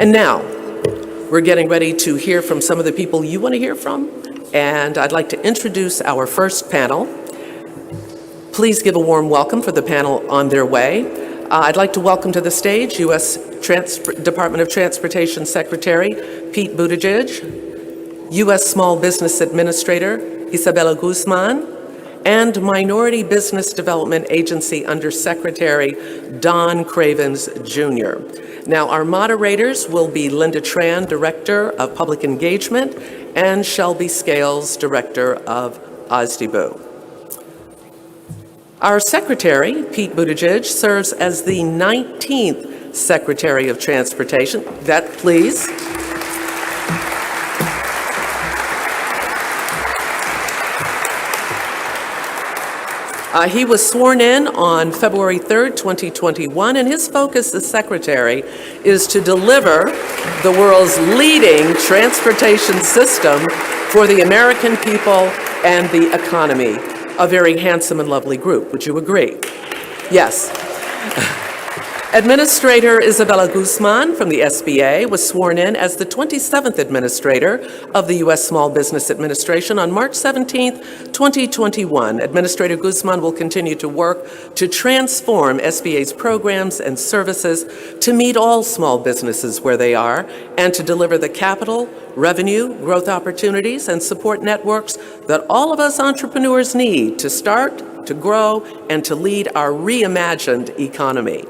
And now, we're getting ready to hear from some of the people you want to hear from, and I'd like to introduce our first panel. Please give a warm welcome for the panel on their way. I'd like to welcome to the stage U.S. Department of Transportation Secretary Pete Buttigieg, U.S. Small Business Administrator Isabella Guzman, and Minority Business Development Agency Undersecretary Don Cravens, Jr. Now, our moderators will be Linda Tran, Director of Public Engagement, and Shelby Scales, Director of OSDBU. Our Secretary, Pete Buttigieg, serves as the 19th Secretary of Transportation. That, please. He was sworn in on February 3rd, 2021, and his focus as Secretary is to deliver the world's leading transportation system for the American people and the economy. A very handsome and lovely group. Would you agree? Yes. Administrator Isabella Guzman from the SBA was sworn in as the 27th Administrator of the U.S. Small Business Administration on March 17th, 2021. Administrator Guzman will continue to work to transform SBA's programs and services to meet all small businesses where they are and to deliver the capital, revenue, growth opportunities, and support networks that all of us entrepreneurs need to start, to grow, and to lead our reimagined economy.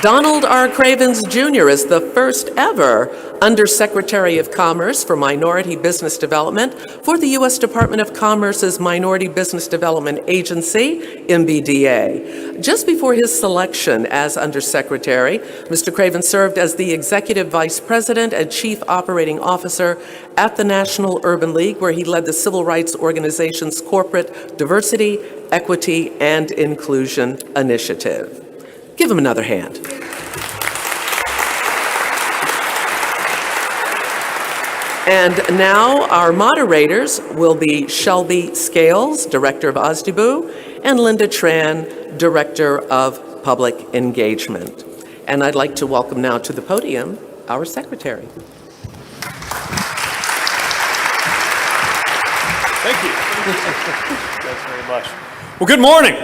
Donald R. Cravens, Jr. is the first ever Undersecretary of Commerce for Minority Business Development for the U.S. Department of Commerce's Minority Business Development Agency, MBDA. Just before his selection as Undersecretary, Mr. Cravens served as the Executive Vice President and Chief Operating Officer at the National Urban League, where he led the civil rights organization's Corporate Diversity, Equity, and Inclusion Initiative. Give him another hand. And now our moderators will be Shelby Scales, Director of OSDBU, and Linda Tran, Director of Public Engagement. And I'd like to welcome now to the podium our Secretary. Thank you. Thanks very much. Well, good morning.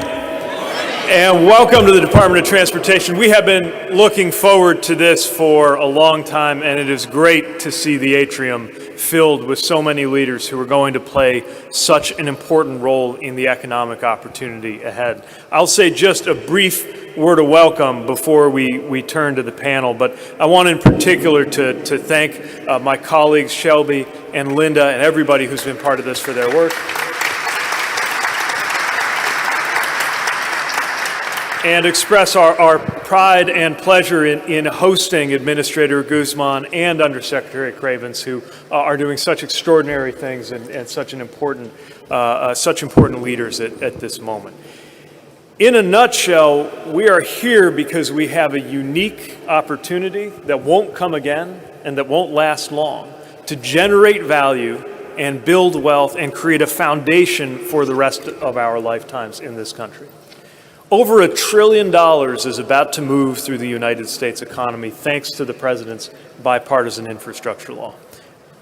And welcome to the Department of Transportation. We have been looking forward to this for a long time, and it is great to see the atrium filled with so many leaders who are going to play such an important role in the economic opportunity ahead. I'll say just a brief word of welcome before we turn to the panel, but I want in particular to thank my colleagues Shelby and Linda and everybody who's been part of this for their work. And express our pride and pleasure in hosting Administrator Guzman and Undersecretary Cravens, who are doing such extraordinary things and such important leaders at this moment. In a nutshell, we are here because we have a unique opportunity that won't come again and that won't last long to generate value and build wealth and create a foundation for the rest of our lifetimes in this country. Over $1 trillion is about to move through the United States economy thanks to the President's bipartisan infrastructure law.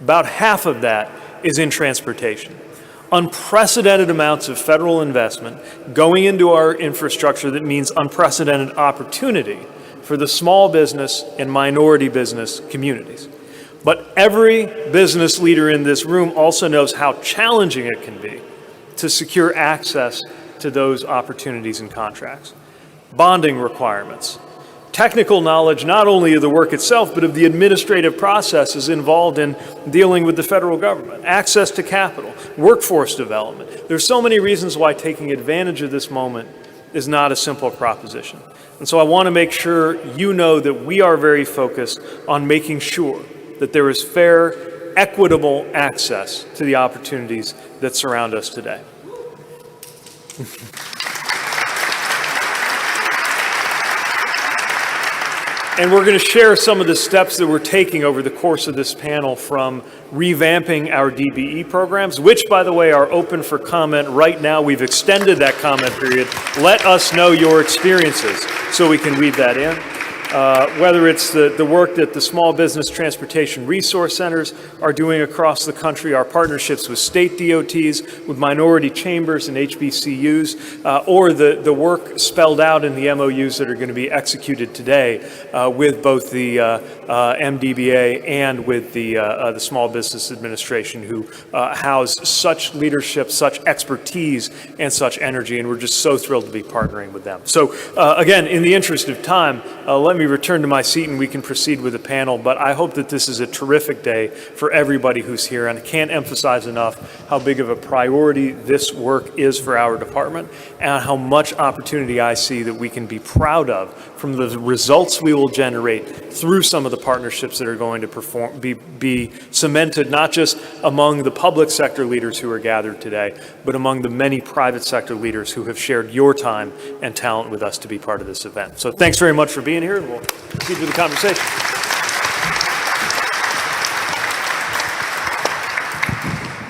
About half of that is in transportation. Unprecedented amounts of federal investment going into our infrastructure that means unprecedented opportunity for the small business and minority business communities. But every business leader in this room also knows how challenging it can be to secure access to those opportunities and contracts. Bonding requirements, technical knowledge not only of the work itself, but of the administrative processes involved in dealing with the federal government, access to capital, workforce development. There's so many reasons why taking advantage of this moment is not a simple proposition. And so I want to make sure you know that we are very focused on making sure that there is fair, equitable access to the opportunities that surround us today. And we're going to share some of the steps that we're taking over the course of this panel, from revamping our DBE programs, which, by the way, are open for comment right now. We've extended that comment period. Let us know your experiences so we can weave that in. Whether it's the work that the Small Business Transportation Resource Centers are doing across the country, our partnerships with state DOTs, with minority chambers and HBCUs, or the work spelled out in the MOUs that are going to be executed today with both the MDBA and with the Small Business Administration, who house such leadership, such expertise, and such energy, and we're just so thrilled to be partnering with them. So again, in the interest of time, let me return to my seat and we can proceed with the panel, but I hope that this is a terrific day for everybody who's here, and I can't emphasize enough how big of a priority this work is for our department and how much opportunity I see that we can be proud of from the results we will generate through some of the partnerships that are going to be cemented, not just among the public sector leaders who are gathered today, but among the many private sector leaders who have shared your time and talent with us to be part of this event. So thanks very much for being here, and we'll proceed with the conversation.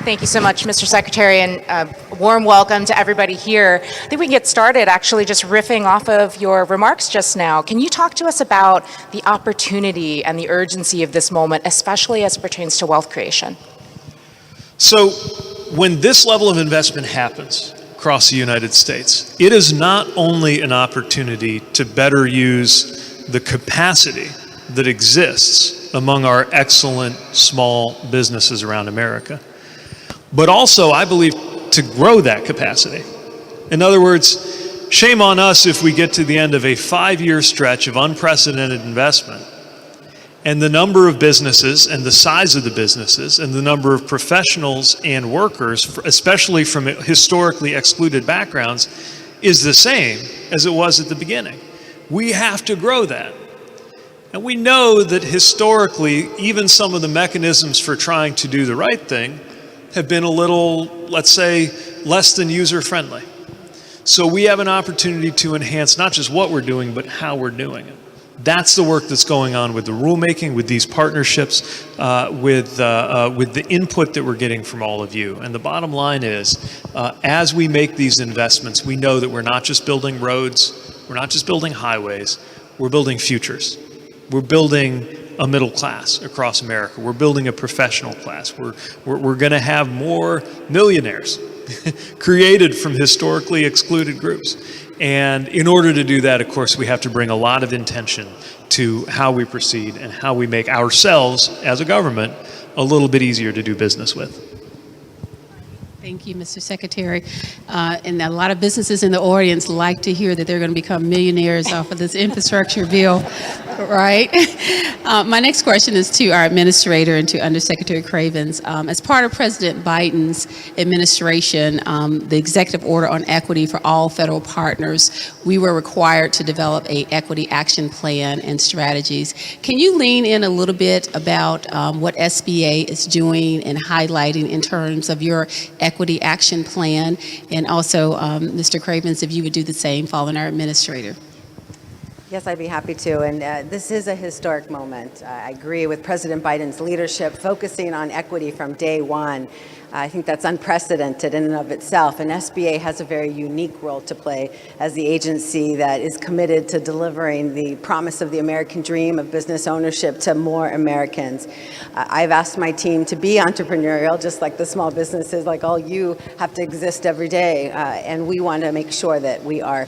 Thank you so much, Mr. Secretary, and a warm welcome to everybody here. I think we can get started actually just riffing off of your remarks just now. Can you talk to us about the opportunity and the urgency of this moment, especially as it pertains to wealth creation? So when this level of investment happens across the United States, it is not only an opportunity to better use the capacity that exists among our excellent small businesses around America, but also, I believe, to grow that capacity. In other words, shame on us if we get to the end of a 5-year stretch of unprecedented investment, and the number of businesses and the size of the businesses and the number of professionals and workers, especially from historically excluded backgrounds, is the same as it was at the beginning. We have to grow that. And we know that historically, even some of the mechanisms for trying to do the right thing have been a little, let's say, less than user-friendly. So we have an opportunity to enhance not just what we're doing, but how we're doing it. That's the work that's going on with the rulemaking, with these partnerships, with the input that we're getting from all of you. And the bottom line is, as we make these investments, we know that we're not just building roads, we're not just building highways, we're building futures. We're building a middle class across America. We're building a professional class. We're going to have more millionaires created from historically excluded groups. And in order to do that, of course, we have to bring a lot of intention to how we proceed and how we make ourselves, as a government, a little bit easier to do business with. Thank you, Mr. Secretary. And a lot of businesses in the audience like to hear that they're going to become millionaires off of this infrastructure bill, right? My next question is to our administrator and to Undersecretary Cravens. As part of President Biden's administration, the executive order on equity for all federal partners, we were required to develop an equity action plan and strategies. Can you lean in a little bit about what SBA is doing and highlighting in terms of your equity action plan, and also Mr. Cravens, if you would do the same following our administrator. Yes, I'd be happy to. And this is a historic moment. I agree with President Biden's leadership, focusing on equity from day one. I think that's unprecedented in and of itself. And SBA has a very unique role to play as the agency that is committed to delivering the promise of the American dream of business ownership to more Americans. I've asked my team to be entrepreneurial, just like the small businesses, like all you have to exist every day. And we want to make sure that we are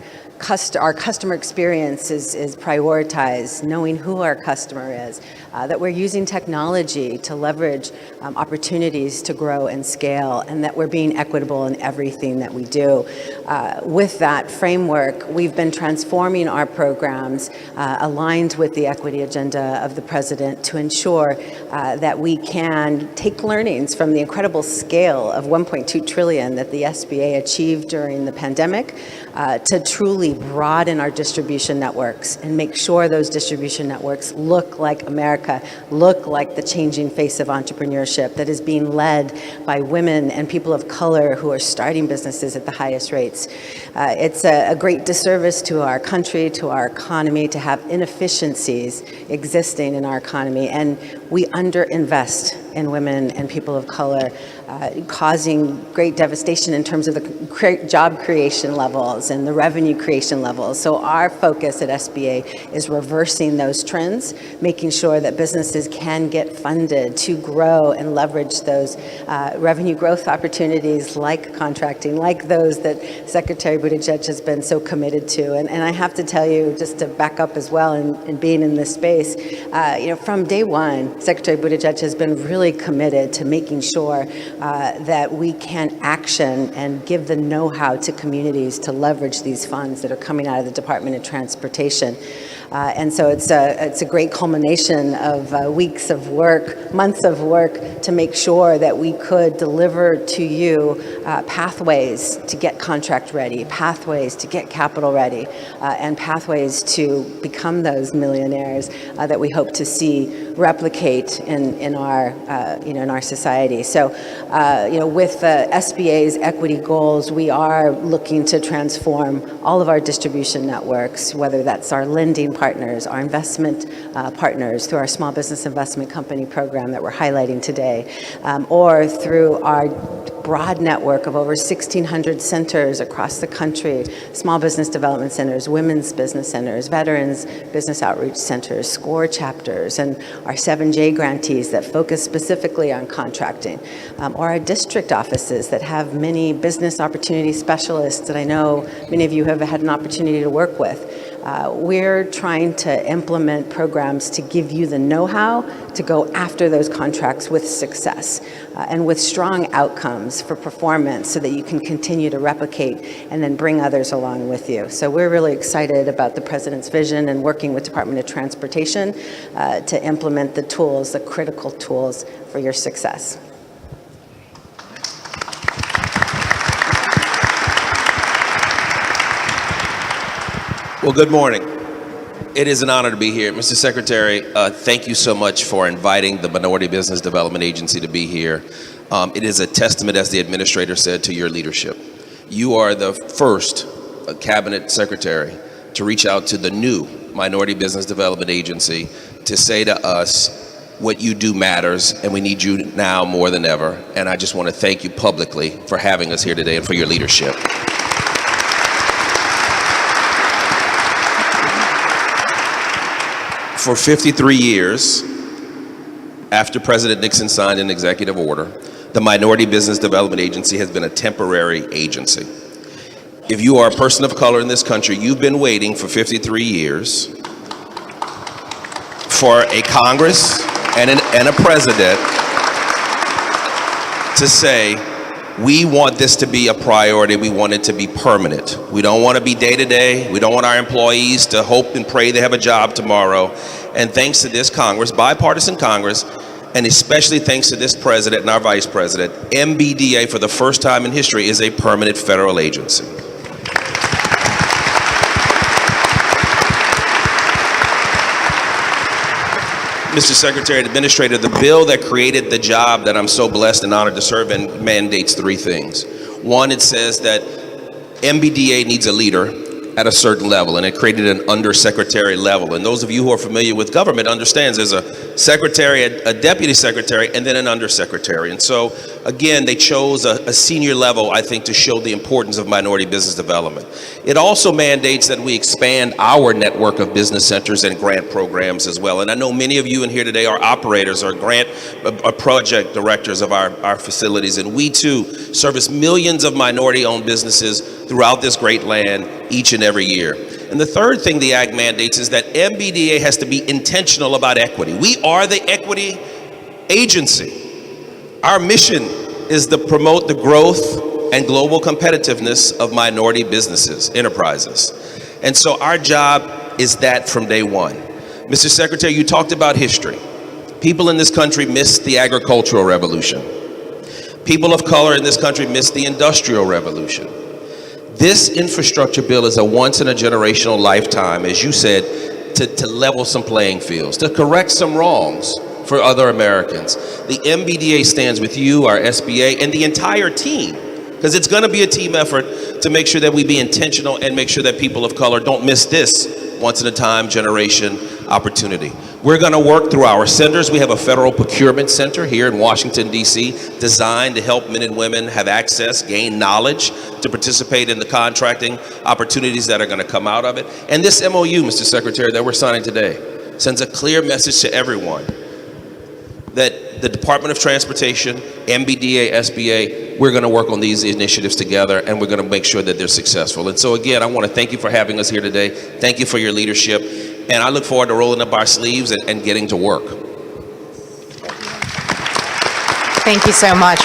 our customer experience is prioritized, knowing who our customer is, that we're using technology to leverage opportunities to grow and scale, and that we're being equitable in everything that we do. With that framework, we've been transforming our programs aligned with the equity agenda of the President to ensure that we can take learnings from the incredible scale of $1.2 trillion that the SBA achieved during the pandemic to truly broaden our distribution networks and make sure those distribution networks look like America America look like the changing face of entrepreneurship that is being led by women and people of color who are starting businesses at the highest rates. It's a great disservice to our country, to our economy, to have inefficiencies existing in our economy, and we underinvest in women and people of color, causing great devastation in terms of the job creation levels and the revenue creation levels. So our focus at SBA is reversing those trends, making sure that businesses can get funded to grow and leverage those revenue growth opportunities like contracting, like those that Secretary Buttigieg has been so committed to. And I have to tell you, just to back up as well in being in this space, from day one, Secretary Buttigieg has been really committed to making sure that we can action and give the know-how to communities to leverage these funds that are coming out of the Department of Transportation. And so it's a great culmination of weeks of work, months of work to make sure that we could deliver to you pathways to get contract ready, pathways to get capital ready, and pathways to become those millionaires that we hope to see replicate in our society. So, with the SBA's equity goals, we are looking to transform all of our distribution networks, whether that's our lending partners, our investment partners through our Small Business Investment Company program that we're highlighting today, or through our broad network of over 1,600 centers across the country, small business development centers, women's business centers, veterans business outreach centers, SCORE chapters, and our 7J grantees that focus specifically on contracting, or our district offices that have many business opportunity specialists that I know many of you have had an opportunity to work with. We're trying to implement programs to give you the know-how to go after those contracts with success and with strong outcomes for performance so that you can continue to replicate and then bring others along with you. So we're really excited about the President's vision and working with Department of Transportation to implement the tools, the critical tools for your success. Well, good morning. It is an honor to be here. Mr. Secretary, thank you so much for inviting the Minority Business Development Agency to be here. It is a testament, as the administrator said, to your leadership. You are the first cabinet secretary to reach out to the new Minority Business Development Agency to say to us, what you do matters, and we need you now more than ever. And I just want to thank you publicly for having us here today and for your leadership. For 53 years, after President Nixon signed an executive order, the Minority Business Development Agency has been a temporary agency. If you are a person of color in this country, you've been waiting for 53 years for a Congress and a president to say, we want this to be a priority. We want it to be permanent. We don't want to be day to day. We don't want our employees to hope and pray they have a job tomorrow. And thanks to this Congress, bipartisan Congress, and especially thanks to this president and our vice president, MBDA for the first time in history is a permanent federal agency. Mr. Secretary and Administrator, the bill that created the job that I'm so blessed and honored to serve in mandates three things. One, it says that MBDA needs a leader at a certain level, and it created an undersecretary level. And those of you who are familiar with government understands there's a secretary, a deputy secretary, and then an undersecretary. And so, again, they chose a senior level, I think, to show the importance of minority business development. It also mandates that we expand our network of business centers and grant programs as well. And I know many of you in here today are operators or project directors of our facilities, and we too service millions of minority-owned businesses throughout this great land each and every year. And the third thing the Act mandates is that MBDA has to be intentional about equity. We are the equity agency. Our mission is to promote the growth and global competitiveness of minority businesses, enterprises. And so our job is that from day one. Mr. Secretary, you talked about history. People in this country missed the agricultural revolution. People of color in this country missed the industrial revolution. This infrastructure bill is a once in a generational lifetime, as you said, to level some playing fields, to correct some wrongs for other Americans. The MBDA stands with you, our SBA, and the entire team, because it's going to be a team effort to make sure that we be intentional and make sure that people of color don't miss this once-in-a-time generation opportunity. We're going to work through our centers. We have a federal procurement center here in Washington, D.C., designed to help men and women have access, gain knowledge, to participate in the contracting opportunities that are going to come out of it. And this MOU, Mr. Secretary, that we're signing today sends a clear message to everyone that the Department of Transportation, MBDA, SBA, we're going to work on these initiatives together, and we're going to make sure that they're successful. And so again, I want to thank you for having us here today. Thank you for your leadership, and I look forward to rolling up our sleeves and getting to work. Thank you so much.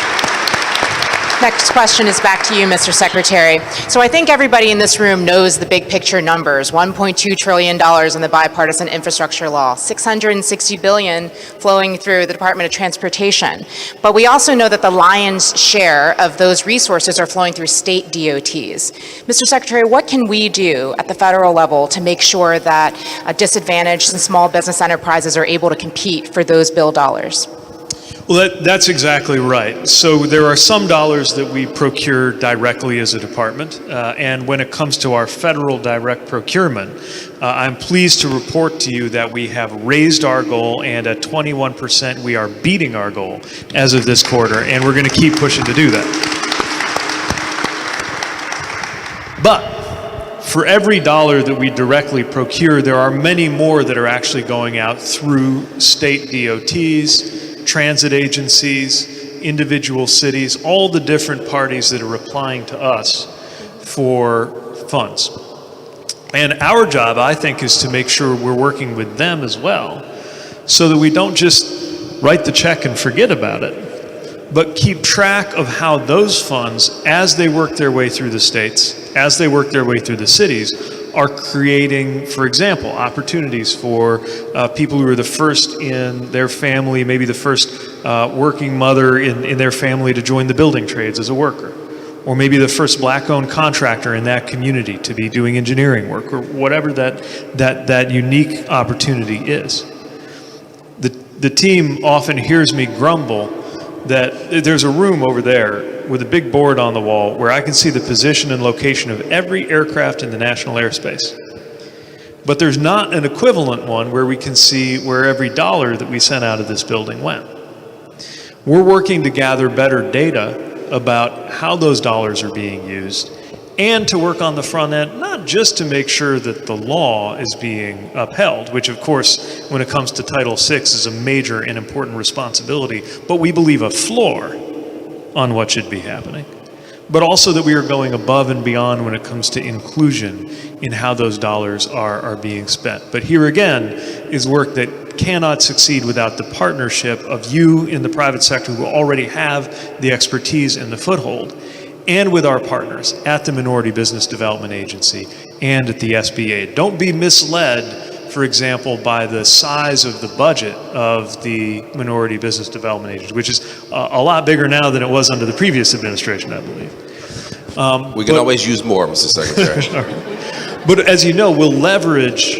Next question is back to you, Mr. Secretary. So I think everybody in this room knows the big picture numbers, $1.2 trillion in the bipartisan infrastructure law, $660 billion flowing through the Department of Transportation. But we also know that the lion's share of those resources are flowing through state DOTs. Mr. Secretary, what can we do at the federal level to make sure that disadvantaged and small business enterprises are able to compete for those bill dollars? Well, that's exactly right. So there are some dollars that we procure directly as a department, and when it comes to our federal direct procurement, I'm pleased to report to you that we have raised our goal, and at 21% we are beating our goal as of this quarter, and we're going to keep pushing to do that. But for every dollar that we directly procure, there are many more that are actually going out through state DOTs, transit agencies, individual cities, all the different parties that are applying to us for funds. And our job, I think, is to make sure we're working with them as well, so that we don't just write the check and forget about it, but keep track of how those funds, as they work their way through the states, as they work their way through the cities, are creating, for example, opportunities for people who are the first in their family, maybe the first working mother in their family to join the building trades as a worker, or maybe the first black-owned contractor in that community to be doing engineering work, or whatever that unique opportunity is. The team often hears me grumble that there's a room over there with a big board on the wall where I can see the position and location of every aircraft in the national airspace. But there's not an equivalent one where we can see where every dollar that we sent out of this building went. We're working to gather better data about how those dollars are being used, and to work on the front end, not just to make sure that the law is being upheld, which of course, when it comes to Title VI, is a major and important responsibility, but we believe a floor on what should be happening, but also that we are going above and beyond when it comes to inclusion in how those dollars are being spent. But here again is work that cannot succeed without the partnership of you in the private sector who already have the expertise and the foothold, and with our partners at the Minority Business Development Agency and at the SBA. Don't be misled, for example, by the size of the budget of the Minority Business Development Agency, which is a lot bigger now than it was under the previous administration, I believe. We can always use more, Mr. Secretary. But as you know, we'll leverage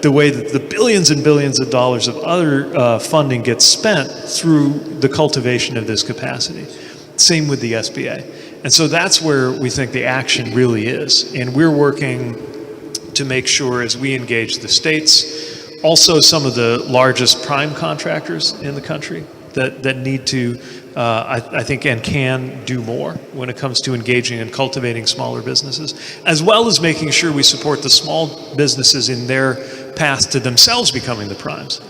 the way that the billions and billions of dollars of other funding gets spent through the cultivation of this capacity. Same with the SBA. And so that's where we think the action really is. And we're working to make sure, as we engage the states, also some of the largest prime contractors in the country that need to, I think, and can do more when it comes to engaging and cultivating smaller businesses, as well as making sure we support the small businesses in their path to themselves becoming the primes.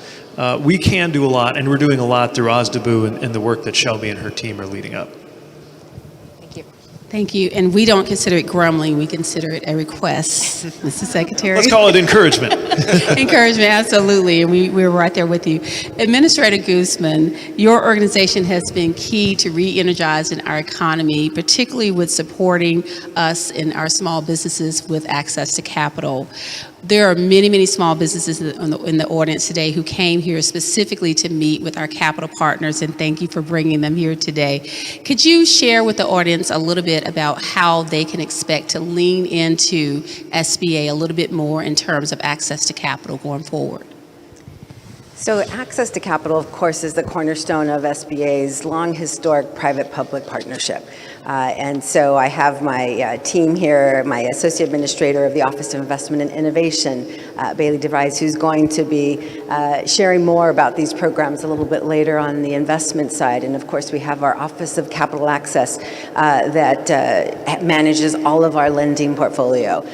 We can do a lot, and we're doing a lot through OSDBU and the work that Shelby and her team are leading up. Thank you. And we don't consider it grumbling. We consider it a request, Mr. Secretary. Let's call it encouragement. Encouragement, absolutely. And we're right there with you. Administrator Guzman, your organization has been key to re-energizing our economy, particularly with supporting us and our small businesses with access to capital. There are many, many small businesses in the audience today who came here specifically to meet with our capital partners, and thank you for bringing them here today. Could you share with the audience a little bit about how they can expect to lean into SBA a little bit more in terms of access to capital going forward? So access to capital, of course, is the cornerstone of SBA's long historic private-public partnership. And so I have my team here, my Associate Administrator of the Office of Investment and Innovation, Bailey DeVries, who's going to be sharing more about these programs a little bit later on the investment side. And of course, we have our Office of Capital Access that manages all of our lending portfolio.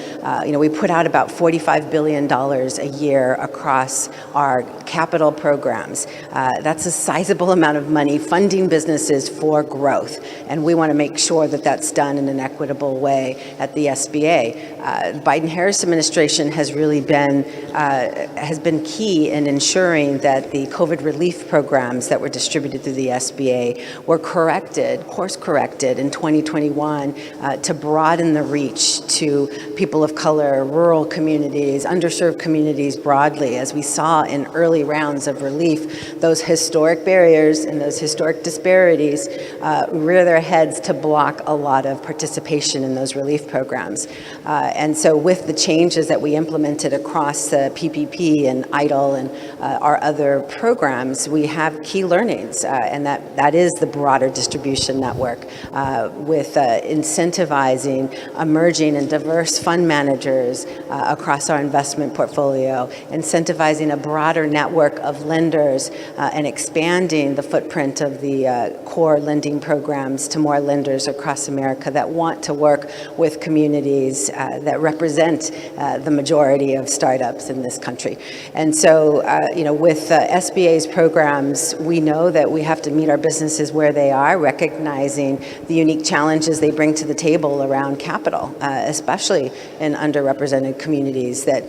We put out about $45 billion a year across our capital programs. That's a sizable amount of money funding businesses for growth. And we want to make sure that that's done in an equitable way at the SBA. The Biden-Harris administration has really been key in ensuring that the COVID relief programs that were distributed through the SBA were course corrected in 2021 to broaden the reach to people of color, rural communities, underserved communities broadly. As we saw in early rounds of relief, those historic barriers and those historic disparities rear their heads to block a lot of participation in those relief programs. And so with the changes that we implemented across PPP and EIDL and our other programs, we have key learnings, and that is the broader distribution network with incentivizing emerging and diverse fund managers across our investment portfolio, incentivizing a broader network of lenders and expanding the footprint of the core lending programs to more lenders across America that want to work with communities that represent the majority of startups in this country. And so, with SBA's programs, we know that we have to meet our businesses where they are, recognizing the unique challenges they bring to the table around capital, especially in underrepresented communities that,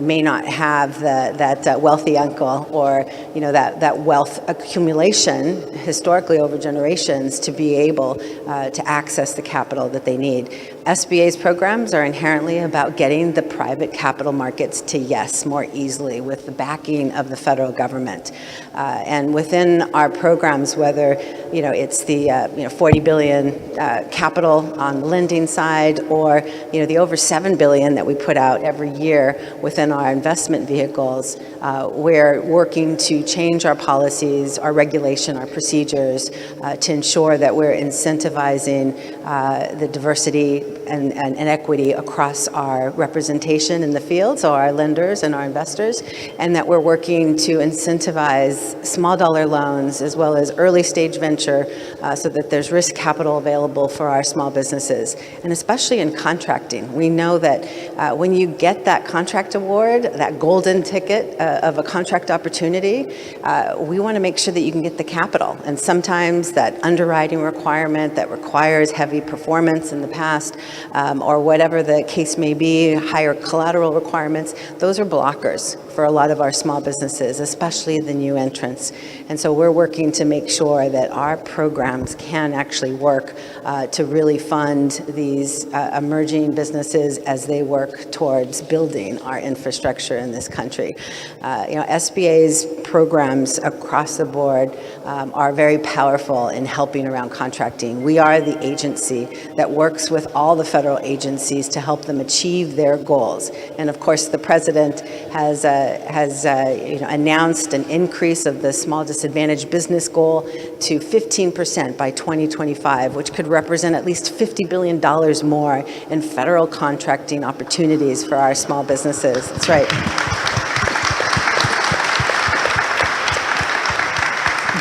may not have that wealthy uncle or, that wealth accumulation historically over generations to be able to access the capital that they need. SBA's programs are inherently about getting the private capital markets to yes more easily with the backing of the federal government. And within our programs, whether it's the $40 billion capital on the lending side, or the over $7 billion that we put out every year within our investment vehicles, we're working to change our policies, our regulation, our procedures to ensure that we're incentivizing the diversity and equity across our representation in the field, so our lenders and our investors, and that we're working to incentivize small dollar loans as well as early stage venture so that there's risk capital available for our small businesses. And especially in contracting, we know that when you get that contract award, that golden ticket of a contract opportunity, we want to make sure that you can get the capital. And sometimes that underwriting requirement that requires heavy performance in the past, or whatever the case may be, higher collateral requirements, those are blockers for a lot of our small businesses, especially the new entrants. And so we're working to make sure that our programs can actually work to really fund these emerging businesses as they work towards building our infrastructure in this country. SBA's programs across the board are very powerful in helping around contracting. We are the agency that works with all the federal agencies to help them achieve their goals. And of course, the president has announced an increase of the small disadvantaged business goal to 15% by 2025, which could represent at least $50 billion more in federal contracting opportunities for our small businesses. That's right.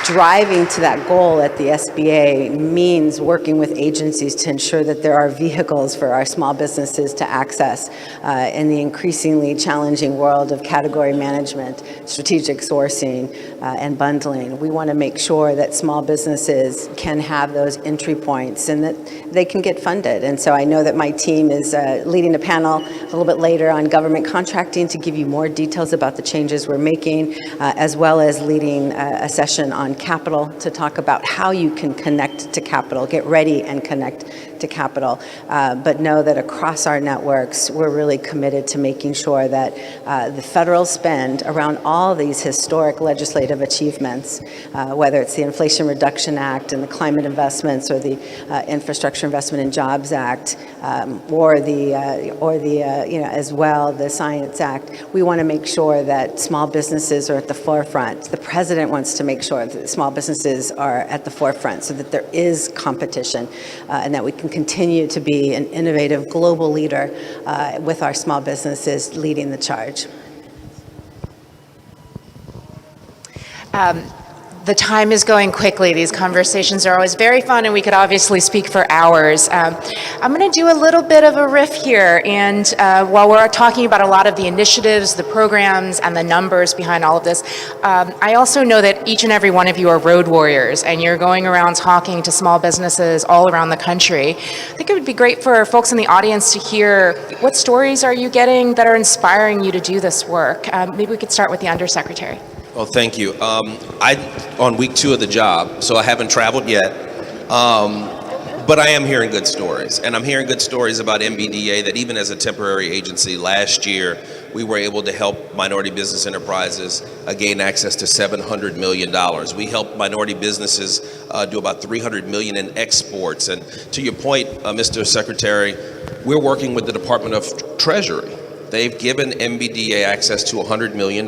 Driving to that goal at the SBA means working with agencies to ensure that there are vehicles for our small businesses to access in the increasingly challenging world of category management, strategic sourcing and bundling. We want to make sure that small businesses can have those entry points and that they can get funded. And so I know that my team is leading a panel a little bit later on government contracting to give you more details about the changes we're making, as well as leading a session on capital to talk about how you can connect to capital, get ready and connect to capital. But know that across our networks, we're really committed to making sure that the federal spend around all these historic legislative achievements, whether it's the Inflation Reduction Act and the climate investments or the Infrastructure Investment and Jobs Act, or the as well, the Science Act, we want to make sure that small businesses are at the forefront. The president wants to make sure that small businesses are at the forefront so that there is competition and that we can continue to be an innovative global leader with our small businesses leading the charge. The time is going quickly. These conversations are always very fun, and we could obviously speak for hours. I'm going to do a little bit of a riff here, and while we're talking about a lot of the initiatives, the programs, and the numbers behind all of this, I also know that each and every one of you are road warriors, and you're going around talking to small businesses all around the country. I think it would be great for folks in the audience to hear what stories are you getting that are inspiring you to do this work. Maybe we could start with the Undersecretary. Well, thank you. I'm on week 2 of the job, so I haven't traveled yet. But I am hearing good stories. And I'm hearing good stories about MBDA, that even as a temporary agency last year, we were able to help minority business enterprises gain access to $700 million. We helped minority businesses do about $300 million in exports. And to your point, Mr. Secretary, we're working with the Department of Treasury. They've given MBDA access to $100 million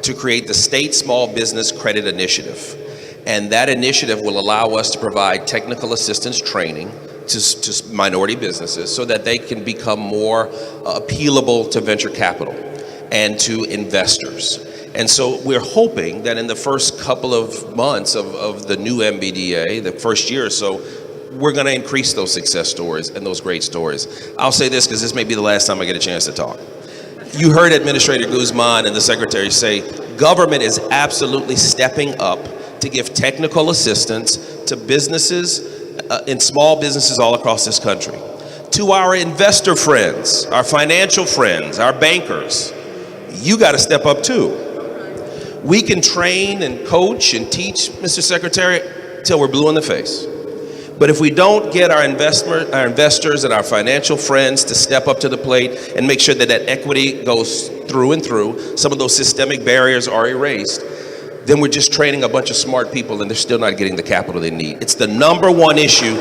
to create the State Small Business Credit Initiative. And that initiative will allow us to provide technical assistance training to minority businesses so that they can become more appealable to venture capital and to investors. And so we're hoping that in the first couple of months of the new MBDA, the first year or so, we're going to increase those success stories and those great stories. I'll say this because this may be the last time I get a chance to talk. You heard Administrator Guzman and the Secretary say government is absolutely stepping up to give technical assistance to businesses and small businesses all across this country. To our investor friends, our financial friends, our bankers, you got to step up too. We can train and coach and teach, Mr. Secretary, till we're blue in the face. But if we don't get our investors and our financial friends to step up to the plate and make sure that that equity goes through and through, some of those systemic barriers are erased, then we're just training a bunch of smart people and they're still not getting the capital they need. It's the number one issue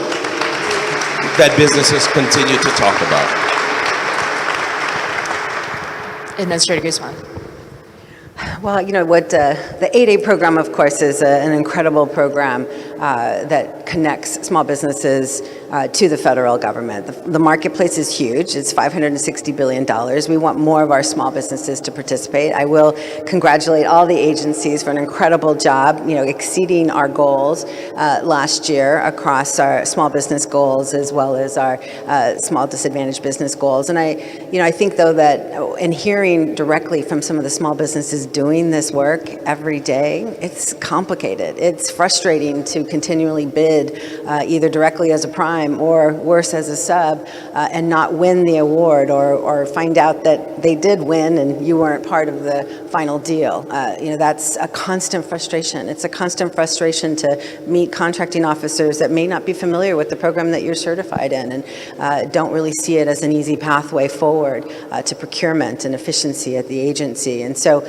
that businesses continue to talk about. Administrator Guzman. Well, you know what, the 8A program, of course, is an incredible program that connects small businesses to the federal government. The marketplace is huge. It's $560 billion. We want more of our small businesses to participate. I will congratulate all the agencies for an incredible job, exceeding our goals last year across our small business goals as well as our small disadvantaged business goals. And I think, though, that in hearing directly from some of the small businesses doing this work every day, it's complicated. It's frustrating to continually bid either directly as a prime or worse as a sub and not win the award or find out that they did win and you weren't part of the final deal. That's a constant frustration. It's a constant frustration to meet contracting officers that may not be familiar with the program that you're certified in and don't really see it as an easy pathway forward to procurement and efficiency at the agency. And so,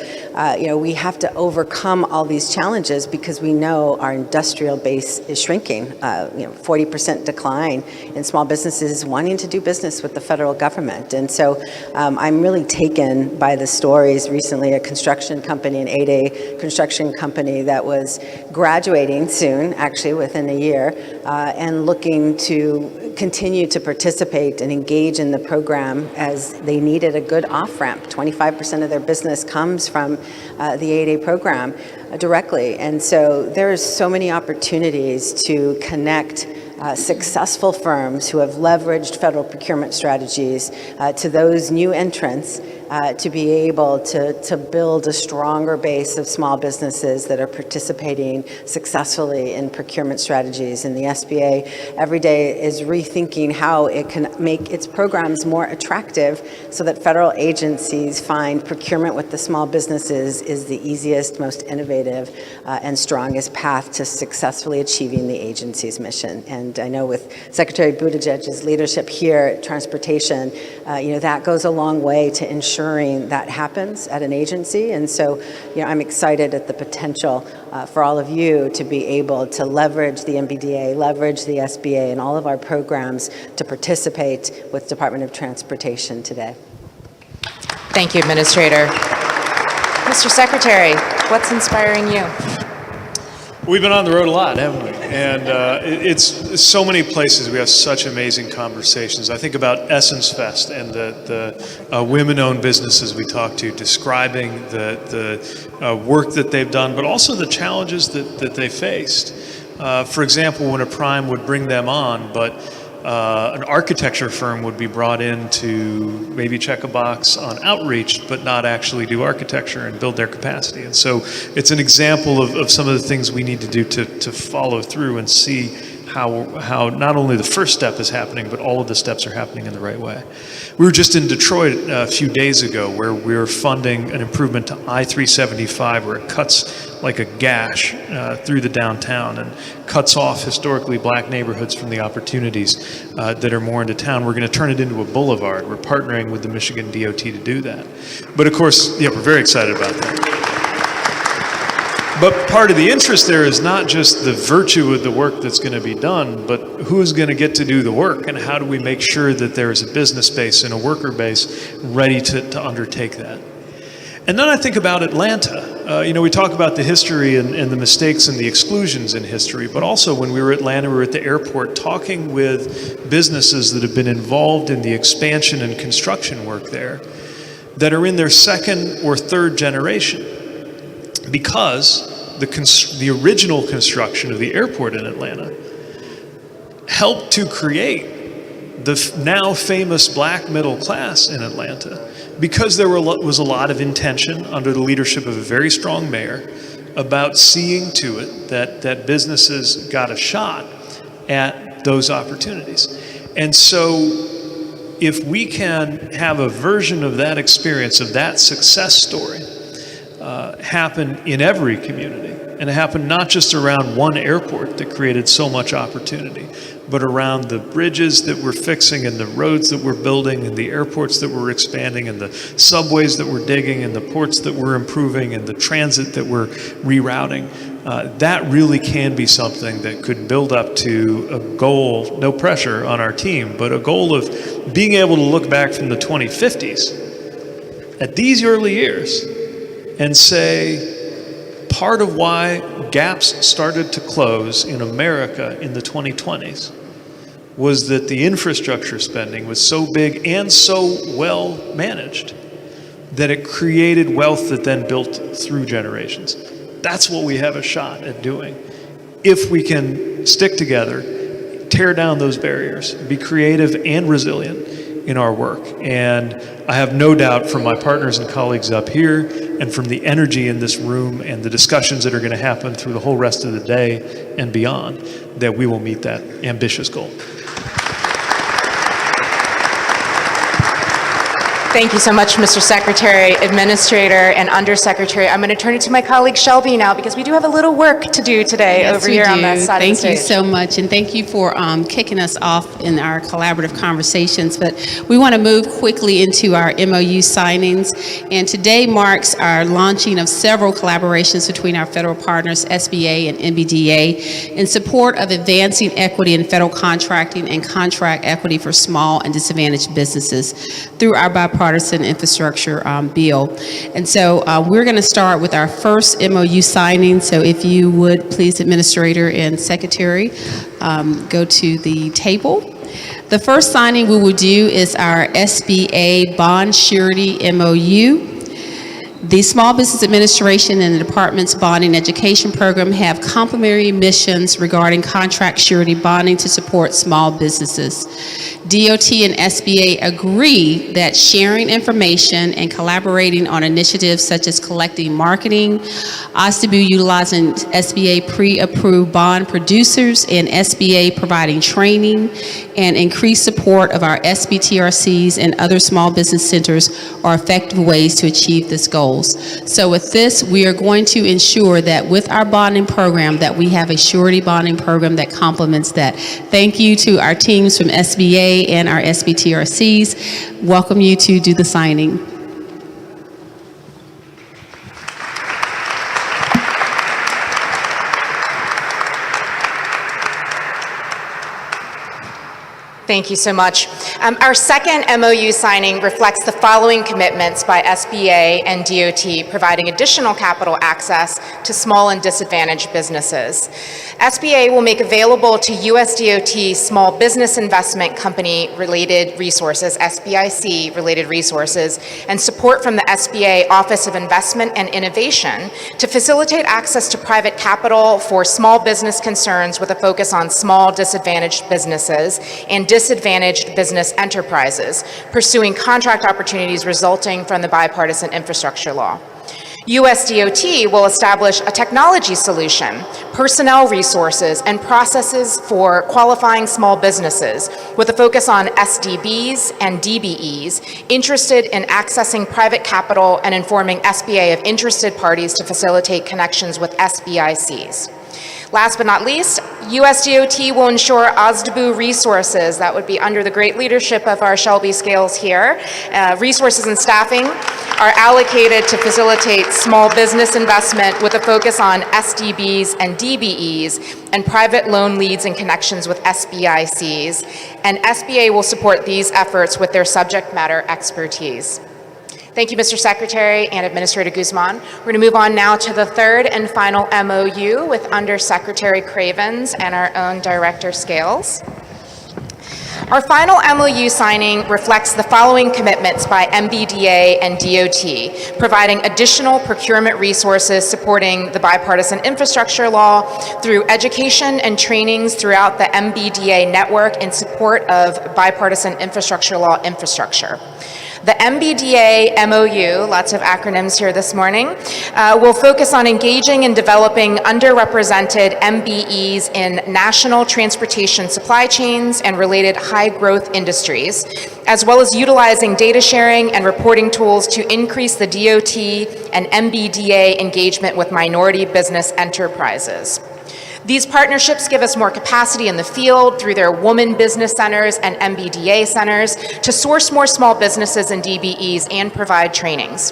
we have to overcome all these challenges because we know our industrial base is shrinking. 40% decline in small businesses wanting to do business with the federal government. And so I'm really taken by the stories recently, a construction company, an 8A construction company that was graduating soon, actually within a year, and looking to continue to participate and engage in the program as they needed a good off-ramp. 25% of their business comes from the 8A program directly. And so there's so many opportunities to connect successful firms who have leveraged federal procurement strategies to those new entrants to be able to build a stronger base of small businesses that are participating successfully in procurement strategies. And the SBA every day is rethinking how it can make its programs more attractive so that federal agencies find procurement with the small businesses is the easiest, most innovative, and strongest path to successfully achieving the agency's mission. And I know with Secretary Buttigieg's leadership here at Transportation, that goes a long way to ensuring that happens at an agency. And so, I'm excited at the potential for all of you to be able to leverage the MBDA, leverage the SBA, and all of our programs to participate with Department of Transportation today. Thank you, Administrator. Mr. Secretary, what's inspiring you? We've been on the road a lot, haven't we? And it's so many places we have such amazing conversations. I think about Essence Fest and the women-owned businesses we talk to, describing the work that they've done, but also the challenges that they faced. For example, when a prime would bring them on, but an architecture firm would be brought in to maybe check a box on outreach, but not actually do architecture and build their capacity. And so it's an example of some of the things we need to do to follow through and see how not only the first step is happening, but all of the steps are happening in the right way. We were just in Detroit a few days ago where we were funding an improvement to I-375 where it cuts like a gash through the downtown and cuts off historically black neighborhoods from the opportunities that are more into town. We're going to turn it into a boulevard. We're partnering with the Michigan DOT to do that. But of course, we're very excited about that. But part of the interest there is not just the virtue of the work that's going to be done, but who's going to get to do the work, and how do we make sure that there is a business base and a worker base ready to undertake that. And then I think about Atlanta. We talk about the history and the mistakes and the exclusions in history, but also when we were at Atlanta, we were at the airport talking with businesses that have been involved in the expansion and construction work there that are in their second or third generation, because the original construction of the airport in Atlanta helped to create the now famous black middle class in Atlanta, because there was a lot of intention under the leadership of a very strong mayor about seeing to it that businesses got a shot at those opportunities. And so if we can have a version of that experience, of that success story, happen in every community, and it happened not just around one airport that created so much opportunity, but around the bridges that we're fixing and the roads that we're building and the airports that we're expanding and the subways that we're digging and the ports that we're improving and the transit that we're rerouting. That really can be something that could build up to a goal, no pressure on our team, but a goal of being able to look back from the 2050s at these early years and say, part of why gaps started to close in America in the 2020s was that the infrastructure spending was so big and so well managed that it created wealth that then built through generations. That's what we have a shot at doing. If we can stick together, tear down those barriers, be creative and resilient in our work. And I have no doubt from my partners and colleagues up here and from the energy in this room and the discussions that are going to happen through the whole rest of the day and beyond that we will meet that ambitious goal. Thank you so much, Mr. Secretary, Administrator, and Undersecretary. I'm going to turn it to my colleague Shelby now, because we do have a little work to do today over here on that side of the stage. Thank you so much, and thank you for kicking us off in our collaborative conversations. But we want to move quickly into our MOU signings, and today marks our launching of several collaborations between our federal partners, SBA and MBDA, in support of advancing equity in federal contracting and contract equity for small and disadvantaged businesses through our bipartisan infrastructure bill. And so we're going to start with our first MOU signing. So if you would please, Administrator and Secretary, go to the table. The first signing we will do is our SBA bond surety MOU. The Small Business Administration and the Department's Bonding Education Program have complementary missions regarding contract surety bonding to support small businesses. DOT and SBA agree that sharing information and collaborating on initiatives such as collecting marketing, OSDBU utilizing SBA pre-approved bond producers, and SBA providing training and increased support of our SBTRCs and other small business centers are effective ways to achieve these goals. So with this, we are going to ensure that with our bonding program that we have a surety bonding program that complements that. Thank you to our teams from SBA and our SBTRCs. Welcome you to do the signing. Thank you so much. Our second MOU signing reflects the following commitments by SBA and DOT, providing additional capital access to small and disadvantaged businesses. SBA will make available to US DOT Small Business Investment Company related resources, SBIC related resources, and support from the SBA Office of Investment and Innovation to facilitate access to private capital for small business concerns with a focus on small disadvantaged businesses and disadvantaged business enterprises, pursuing contract opportunities resulting from the bipartisan infrastructure law. US DOT will establish a technology solution, personnel resources, and processes for qualifying small businesses with a focus on SDBs and DBEs interested in accessing private capital and informing SBA of interested parties to facilitate connections with SBICs. Last but not least, US DOT will ensure OSDBU resources, that would be under the great leadership of our Shelby Scales here, resources and staffing are allocated to facilitate small business investment with a focus on SDBs and DBEs and private loan leads and connections with SBICs. And SBA will support these efforts with their subject matter expertise. Thank you, Mr. Secretary and Administrator Guzman. We're going to move on now to the third and final MOU with Undersecretary Cravens and our own Director Scales. Our final MOU signing reflects the following commitments by MBDA and DOT, providing additional procurement resources supporting the bipartisan infrastructure law through education and trainings throughout the MBDA network in support of bipartisan infrastructure law infrastructure. The MBDA MOU, lots of acronyms here this morning, will focus on engaging and developing underrepresented MBEs in national transportation supply chains and related high-growth industries, as well as utilizing data sharing and reporting tools to increase the DOT and MBDA engagement with minority business enterprises. These partnerships give us more capacity in the field through their woman business centers and MBDA centers to source more small businesses and DBEs and provide trainings.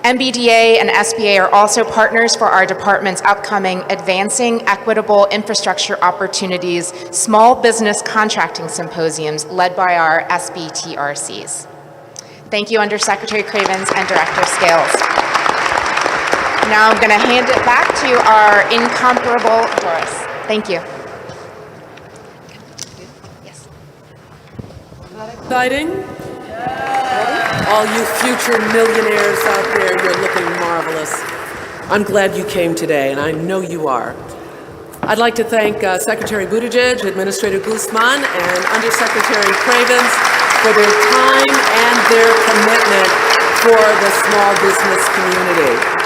MBDA and SBA are also partners for our department's upcoming Advancing Equitable Infrastructure Opportunities Small Business Contracting Symposiums led by our SBTRCs. Thank you, Undersecretary Cravens and Director Scales. Now I'm going to hand it back to our incomparable Doris. Thank you. Yes. Exciting? All you future millionaires out there, you're looking marvelous. I'm glad you came today, and I know you are. I'd like to thank Secretary Buttigieg, Administrator Guzman, and Undersecretary Cravens for their time and their commitment for the small business community.